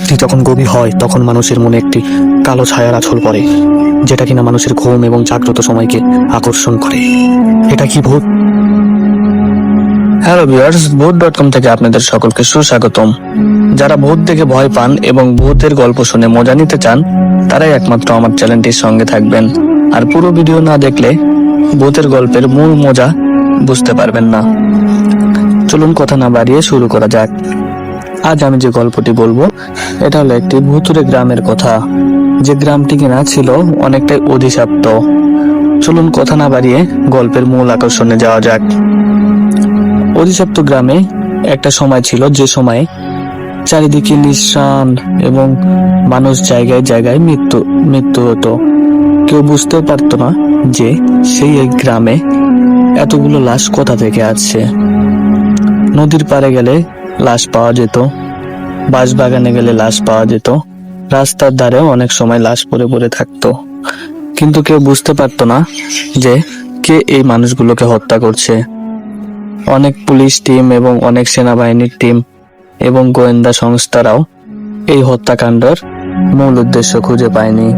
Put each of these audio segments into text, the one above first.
রাত্রি যখন গভীর হয় তখন মানুষের মনে একটি কালো ছায়ার আঁচল পড়ে, যেটা কিনা মানুষের ঘুম এবং জাগ্রত সময়কে আকর্ষণ করে। এটা কি ভূত? হ্যালো ভিউয়ার্স, ভূত.com থেকে আপনাদের সকলকে সুস্বাগতম। যারা ভূত দেখে ভয় পান এবং ভূতের গল্প শুনে মজা নিতে চান, তারাই একমাত্র আমার চ্যানেলটির সঙ্গে থাকবেন। আর পুরো ভিডিও না দেখলে ভূতের গল্পের মূল মজা বুঝতে পারবেন না। চলুন কথা না বাড়িয়ে শুরু করা যাক। আজ আমি যে গল্পটি বলবো এটা হলো একটি ভুতুড়ে গ্রামের কথা, যে গ্রামটি কিনা ছিল অনেকটাই অভিশপ্ত। চলুন কথা না বাড়িয়ে গল্পের মূল আকর্ষণে যাওয়া যাক। অভিশপ্ত গ্রামে একটা সময় ছিল, যে সময়ে চারিদিকে নিঃশ্বান এবং মানুষ জায়গায় জায়গায় মৃত্যু হতো। কেউ বুঝতেও পারতো না যে সেই এক গ্রামে এতগুলো লাশ কোথা থেকে আসছে। নদীর পাড়ে গেলে লাশ পাওয়া যেত, বাঁশবাগানে গেলে লাশ পাওয়া যেত, রাস্তার ধারেও অনেক সময় লাশ পড়ে পড়ে থাকতো। কিন্তু কেউ বুঝতে পারতো না যে কে এই মানুষগুলোকে হত্যা করছে। অনেক পুলিশ টিম এবং অনেক সেনাবাহিনীর টিম এবং গোয়েন্দা সংস্থারাও এই হত্যাকাণ্ডের মূল উদ্দেশ্য খুঁজে পায়নি।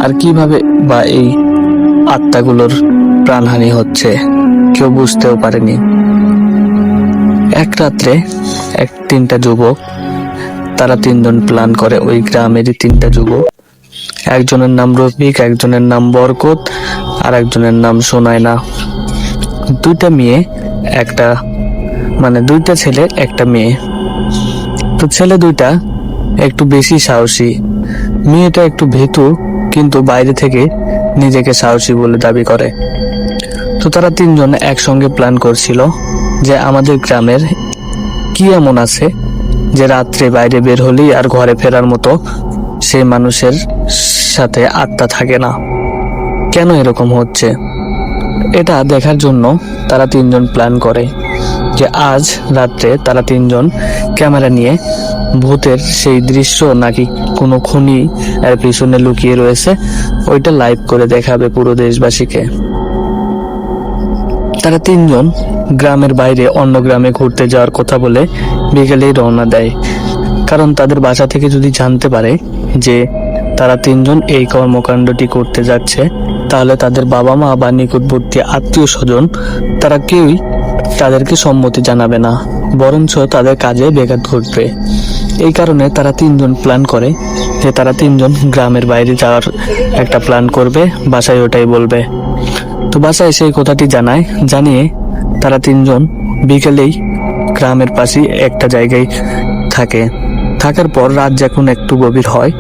আর কিভাবে বা এই আত্মাগুলোর প্রাণহানি হচ্ছে কেউ বুঝতেও পারেনি। এক রাত্রে তিনটা যুবক, তারা তিনজন প্ল্যান করে, ওই গ্রামেরই তিনটা যুবক, একজনের নাম রফিক, একজনের নাম বরকত, আর একজনের নাম সোনাইনা। দুইটা মেয়ে, দুইটা ছেলে একটা মেয়ে। তো ছেলে দুইটা একটু বেশি সাহসী, মেয়েটা একটু ভীতু, কিন্তু বাইরে থেকে নিজেকে সাহসী বলে দাবি করে। তো তারা তিনজন একসঙ্গে প্ল্যান করছিল যে আমাদের গ্রামের কি এমন আছে যে রাত্রে বাইরে বের হলেই আর ঘরে ফেরার মতো সেই মানুষের সাথে আত্মা থাকে না। কেন এরকম হচ্ছে এটা দেখার জন্য তারা তিনজন প্ল্যান করে যে আজ রাত্রে তারা তিনজন ক্যামেরা নিয়ে ভূতের সেই দৃশ্য নাকি কোনো খুনি এর পিছনে লুকিয়ে রয়েছে ওইটা লাইভ করে দেখাবে পুরো দেশবাসীকে। তারা তিনজন গ্রামের বাইরে অন্য গ্রামে ঘুরতে যাওয়ার কথা বলে বিকেলেই রওনা দেয়। কারণ তাদের বাসা থেকে যদি জানতে পারে যে তারা তিনজন এই কর্মকাণ্ডটি করতে যাচ্ছে, তাহলে তাদের বাবা মা বা নিকটবর্তী আত্মীয় স্বজন তারা কেউই তাদেরকে সম্মতি জানাবে না, বরঞ্চ তাদের কাজে ব্যাঘাত ঘটবে। এই কারণে তারা তিনজন প্ল্যান করে যে তারা তিনজন গ্রামের বাইরে যাওয়ার একটা প্ল্যান করবে, বাসায় ওটাই বলবে। তো বাসায় সেই কথাটি জানিয়ে তারা তিনজন বিকেলেই গ্রামের পাশেই একটা জায়গায় থাকার পর রাত যখন একটু গভীর হয়,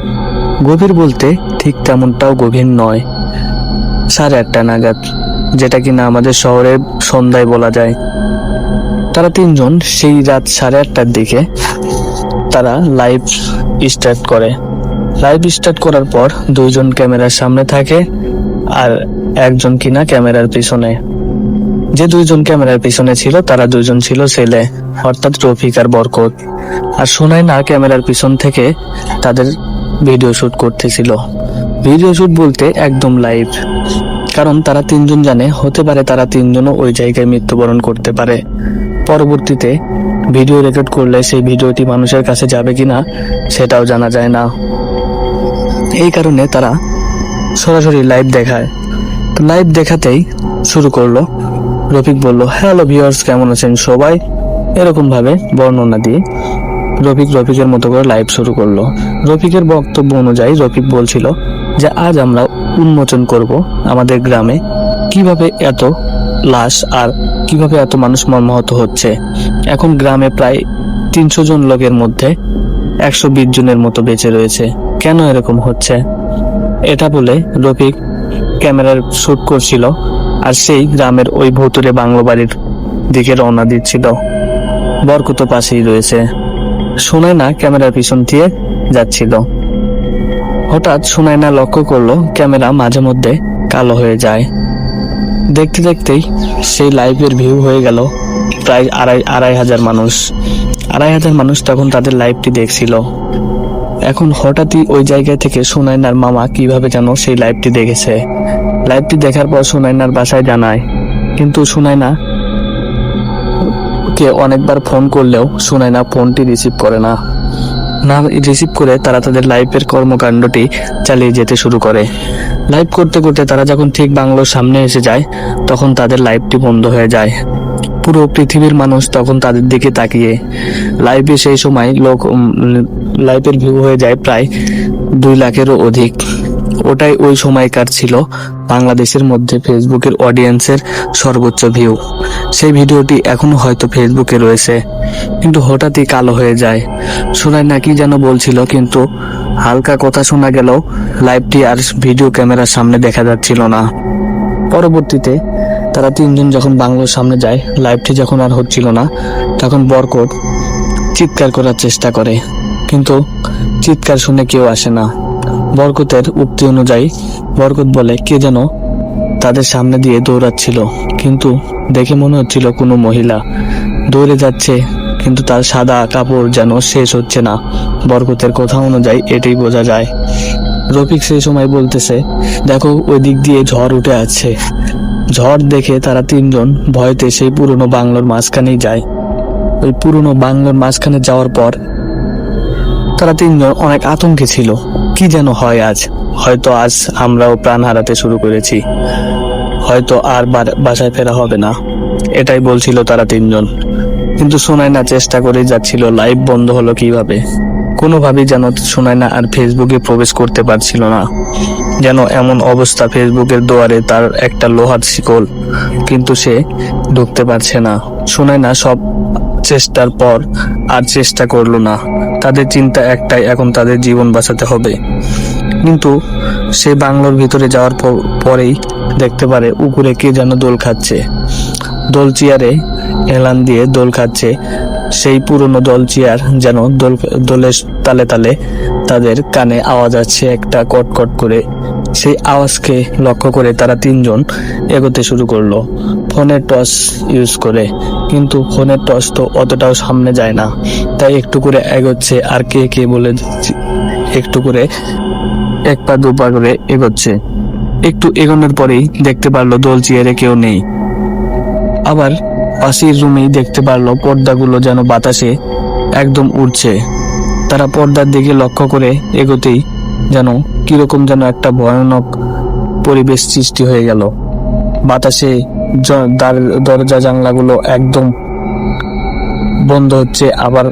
গভীর বলতে ঠিক তেমনটাও গভীর নয়, 8:30 নাগাদ, যেটা কিনা আমাদের শহরে সন্ধ্যায় বলা যায়। তারা তিনজন সেই রাত 8:30টার দিকে তারা লাইভ স্টার্ট করার পর দুইজন ক্যামেরার সামনে থাকে আর একজন কিনা ক্যামেরার পিছনে। যে দুইজন ক্যামেরার পিছনে ছিল তারা দুইজন ছিল ছেলে, অর্থাৎ রফিক আর বরকত। আর সোনাইনা ক্যামেরার পিছন থেকে তাদের ভিডিও শুট করতেছিল। ভিডিও শুট বলতে একদম লাইভ, কারণ তারা তিনজন জানে হতে পারে তারা তিনজনও ওই জায়গায় মৃত্যুবরণ করতে পারে। পরবর্তীতে ভিডিও রেকর্ড করলে সেই ভিডিওটি মানুষের কাছে যাবে কিনা সেটাও জানা যায় না। এই কারণে তারা সরাসরি লাইভ দেখায়। লাইভ দেখাতেই শুরু করলো। রফিক বলল, হ্যালো ভিউয়ার্স, কেমন আছেন সবাই, এরকম ভাবে বর্ণনা দিয়ে রফিকের মতো করে লাইভ শুরু করলো। রফিকের বক্তব্য অনুযায়ী রফিক বলছিল যে আজ আমরা উন্মোচন করব আমাদের গ্রামে কিভাবে এত লাশ আর কিভাবে এত মানুষ মর্মাহত হচ্ছে। এখন গ্রামে প্রায় 300 জন লোকের মধ্যে 120 জনের মতো বেঁচে রয়েছে। কেন এরকম হচ্ছে এটা বলে রফিক ক্যামেরার শুট করছিল, আর সেই গ্রামের ওই ভুতুড়ে বাংলো বাড়ির দিকে রওনা দিচ্ছিল। বরকত পাশেই রয়েছে। সোনাইনা ক্যামেরার পিছন দিয়ে যাচ্ছিল। হঠাৎ সোনাইনা লক্ষ্য করলো ক্যামেরা মাঝে মধ্যে কালো হয়ে যায়। দেখতে দেখতেই সেই লাইভের ভিউ হয়ে গেল প্রায় 2,500 মানুষ। 2,500 মানুষ তখন তাদের লাইভটি দেখছিল। এখন হঠাৎই ওই জায়গা থেকে সোনাইনার মামা কিভাবে যেন সেই লাইভটি দেখেছে। লাইভটি দেখার পর সোনাইনার বাসায় জানায়, কিন্তু সোনাইনা কে অনেকবার ফোন করলেও সোনাইনা ফোনটি রিসিভ করে না। না রিসিভ করে তারা তাদের লাইভের কর্মকাণ্ডটি চালিয়ে যেতে শুরু করে। লাইভ করতে করতে তারা যখন ঠিক বাংলোর সামনে এসে যায় তখন তাদের লাইভটি বন্ধ হয়ে যায়। পুরো পৃথিবীর মানুষ তখন তাদের দিকে তাকিয়ে। লাইভে সেই সময় লাইভের ভিউ হয়ে যায় প্রায় 2 লাখেরও অধিক। ওটাই ওই সময়কার ছিল বাংলাদেশের মধ্যে ফেসবুকের অডিয়েন্সের সর্বোচ্চ ভিউ। সেই ভিডিওটি এখনো হয়তো ফেসবুকে রয়েছে, কিন্তু হঠাৎই কালো হয়ে যায়। শোনায় না কি যেন বলছিল, কিন্তু হালকা কথা শোনা গেল লাইভটি আর ভিডিও ক্যামেরার সামনে দেখা যাচ্ছিল না। পরবর্তীতে তারা 3 জন যখন বাংলোর সামনে যায়, লাইভটি যখন আর হচ্ছিল না, তখন বরকত চিৎকার করার চেষ্টা করে, কিন্তু চিৎকার শুনে কেউ আসে না। বরকতের উক্তি অনুযায়ী বরকত বলে কে যেন তাদের সামনে দিয়ে দৌড়াচ্ছিল, কিন্তু দেখে মনে হচ্ছিল কোনো মহিলা দৌড়ে যাচ্ছে, কিন্তু তার সাদা কাপড় যেন শেষ হচ্ছে না। বরকতের কথা অনুযায়ী এটাই বোঝা যায়। রফিক সেই সময় বলতেছে, দেখো ওই দিক দিয়ে ঝড় উঠে আছে। ঝড় দেখে তারা 3 জন ভয়তে সেই পুরনো বাংলোর মাঝখানেই যায়। ওই পুরনো বাংলোর মাঝখানে যাওয়ার পর তারা 3 জন অনেক আতঙ্কে ছিল, কি যেন হয় আজ। হয়তো আজ আমরাও প্রাণ হারাতে শুরু করেছি, হয়তো আর বাসায় ফেরা হবে না, এটাই বলছিল তারা 3 জন। কিন্তু শোনায় না চেষ্টা করে যাচ্ছিল লাইভ বন্ধ হলো কিভাবে। কোনোভাবেই যেন শোনায় না আর ফেসবুকে প্রবেশ করতে পারছিল না। যেন এমন অবস্থা, ফেসবুকের দুয়ারে তার একটা লোহার শিকল, কিন্তু সে ঢুকতে পারছে না। শোনায় না সব চেষ্টার পর আর চেষ্টা করলো না। তাদের চিন্তা একটাই, এখন তাদের জীবন বাঁচাতে হবে। কিন্তু সে বাংলোর ভিতরে যাওয়ার পরেই দেখতে পারে উপরে কে যেন দোল খাচ্ছে। দোল চেয়ারে এলান দিয়ে দোল খাচ্ছে। সেই পুরনো দোল চেয়ার যেন দোলের তালে তালে তাদের কানে আওয়াজ আসছে একটা কটকট করে। সেই আওয়াজকে লক্ষ্য করে তারা 3 জন এগোতে শুরু করলো ফোনের টর্চ ইউজ করে, কিন্তু ফোনের টর্চ তো অতটাও সামনে যায় না, তাই একটু করে এগোচ্ছে। আর কে কে বলে একটু করে 1 পা 2 পা করে এগোচ্ছে। একটু এগোনোর পরেই দেখতে পারলো দোল চেয়ারে কেউ নেই। আবার পাশের রুমেই দেখতে পারলো পর্দাগুলো যেন বাতাসে একদম উড়ছে। তারা পর্দার দিকে লক্ষ্য করে এগোতেই যেন কিরকম যেন একটা ভয়ানক পরিবেশ সৃষ্টি হয়ে গেল। বাতাসে দরজা জানলাগুলো একদম বন্ধ হচ্ছে, আবার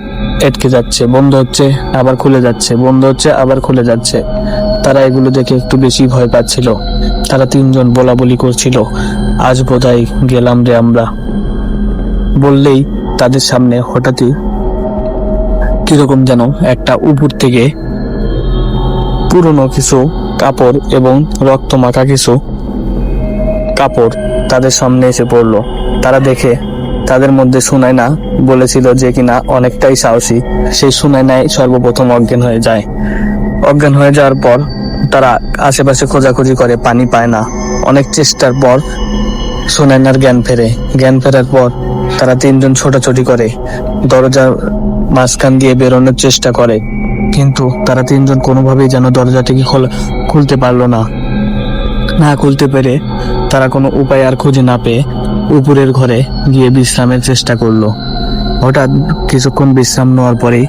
আটকে যাচ্ছে, বন্ধ হচ্ছে আবার খুলে যাচ্ছে, বন্ধ হচ্ছে আবার খুলে যাচ্ছে। তারা এগুলো দেখে একটু বেশি ভয় পাচ্ছিল। তারা 3 জন বলাবলি করছিল, আজ বোধহয় গেলাম রে আমরা। বললেই তাদের সামনে হঠাৎই কিরকম যেন একটা উপর থেকে পুরনো কিছু কাপড় এবং রক্ত মাখা কিছু কাপড় তাদের সামনে এসে পড়লো। তারা দেখে তাদের মধ্যে সুনায়না বলেছিল যে কিনা অনেকটাই সাহসী, সেই সুনায়নাই সর্বপ্রথম অজ্ঞান হয়ে যায়। অজ্ঞান হয়ে যাওয়ার পর তারা আশেপাশে খোঁজাখুঁজি করে, পানি পায় না। অনেক চেষ্টার পর সুনায়নার জ্ঞান ফেরে। জ্ঞান ফেরার পর তারা 3 জন ছোটাছুটি করে দরজার মাঝখান দিয়ে বেরোনোর চেষ্টা করে, কিন্তু তারা 3 জন কোনোভাবেই যেন দরজাটিকে খুলতে পারলো না। না খুলতে পেরে তারা কোনো উপায় আর খুঁজে না পেয়ে উপরের ঘরে গিয়ে বিশ্রামের চেষ্টা করলো। হঠাৎ কিছুক্ষণ বিশ্রাম নেওয়ার পরেই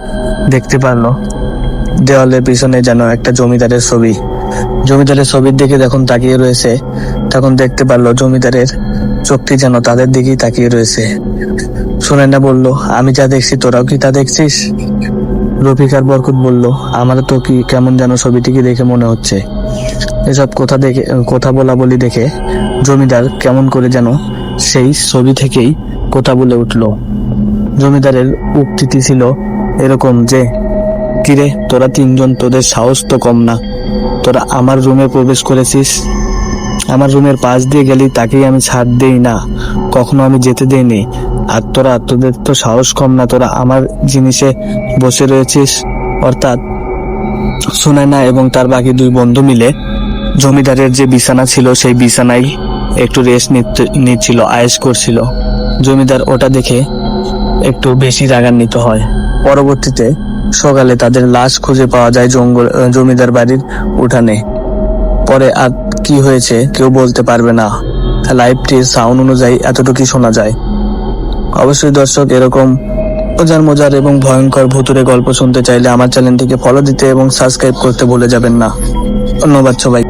দেখতে পারলো দেওয়ালের পিছনে যেন একটা জমিদারের ছবি। জমিদারের ছবির দিকে যখন তাকিয়ে রয়েছে, তখন দেখতে পারলো জমিদারের চোখটি যেন তাদের দিকেই তাকিয়ে রয়েছে। সুনায়না বলল, আমি যা দেখছি তোরাও কি তা দেখছিস? রফিক আর বরকত বলল, আমার তো কি কেমন যেন ছবিটিকে দেখে মনে হচ্ছে। এসব কথা বলা বলি দেখে জমিদার কেমন করে যেন সেই ছবি থেকেই কথা বলে উঠল। জমিদারের উক্তিটি ছিল এরকম যে, কিরে তোরা 3 জন, তোদের সাহস তো কম না, তোরা আমার রুমে প্রবেশ করেছিস, আমার রুমের পাশ দিয়ে গেলি তাকেই আমি ছাড় দেই না, কখনো আমি যেতে দেইনি। আর তোদের তো সাহস কম না, তোরা আমার জিনিসে বসে রয়েছিস। অর্থাৎ সুনায়না এবং তার বাকি 2 বন্ধু মিলে জমিদারের যে বিছানা ছিল সেই বিছানায় একটু রেস্ট নিচ্ছিল, আয়েশ করছিল। জমিদার ওটা দেখে একটু বেশি রাগান্বিত হয়। পরবর্তীতে সকালে তাদের লাশ খুঁজে পাওয়া যায় জমিদার বাড়ির উঠানে। পরে আর কি হয়েছে কেউ বলতে পারবে না। লাইভটির সাউন্ড অনুযায়ী এতটুকুই শোনা যায়। অবশ্যই দর্শক, এরকম মজার মজার এবং ভয়ঙ্কর ভুতুরে গল্প শুনতে চাইলে আমার চ্যানেলটিকে ফলো দিতে এবং সাবস্ক্রাইব করতে ভুলে যাবেন না। ধন্যবাদ সবাই।